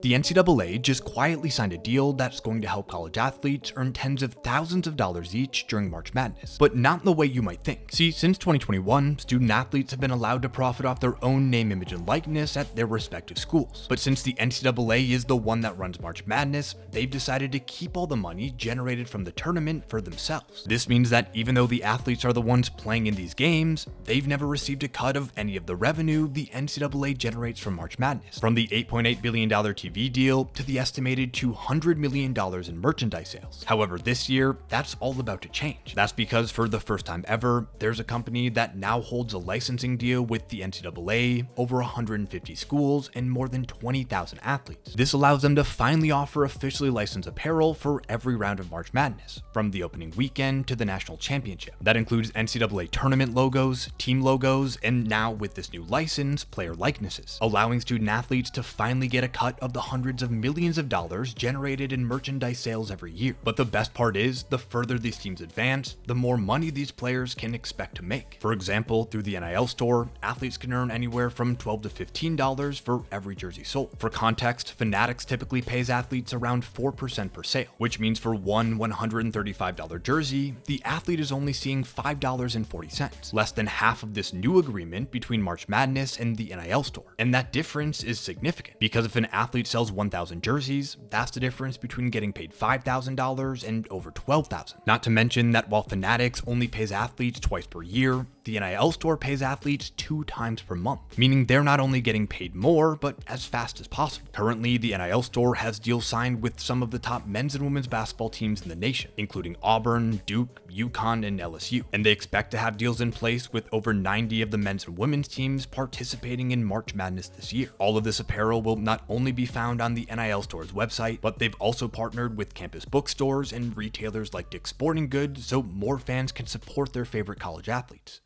The NCAA just quietly signed a deal that's going to help college athletes earn tens of thousands of dollars each during March Madness, but not in the way you might think. See, since 2021, student athletes have been allowed to profit off their own name, image, and likeness at their respective schools. But since the NCAA is the one that runs March Madness, they've decided to keep all the money generated from the tournament for themselves. This means that even though the athletes are the ones playing in these games, they've never received a cut of any of the revenue the NCAA generates from March Madness. From the $8.8 billion TV deal to the estimated $200 million in merchandise sales. However, this year, that's all about to change. That's because for the first time ever, there's a company that now holds a licensing deal with the NCAA, over 150 schools, and more than 20,000 athletes. This allows them to finally offer officially licensed apparel for every round of March Madness, from the opening weekend to the national championship. That includes NCAA tournament logos, team logos, and now with this new license, player likenesses, allowing student athletes to finally get a cut of the hundreds of millions of dollars generated in merchandise sales every year. But the best part is, the further these teams advance, the more money these players can expect to make. For example, through the NIL store, athletes can earn anywhere from $12 to $15 for every jersey sold. For context, Fanatics typically pays athletes around 4% per sale, which means for one $135 jersey, the athlete is only seeing $5.40, less than half of this new agreement between March Madness and the NIL store. And that difference is significant, because if an athlete sells 1,000 jerseys, that's the difference between getting paid $5,000 and over $12,000. Not to mention that while Fanatics only pays athletes twice per year, the NIL store pays athletes 2 times per month, meaning they're not only getting paid more, but as fast as possible. Currently, the NIL store has deals signed with some of the top men's and women's basketball teams in the nation, including Auburn, Duke, UConn, and LSU. And they expect to have deals in place with over 90 of the men's and women's teams participating in March Madness this year. All of this apparel will not only be found on the NIL store's website, but they've also partnered with campus bookstores and retailers like Dick's Sporting Goods so more fans can support their favorite college athletes.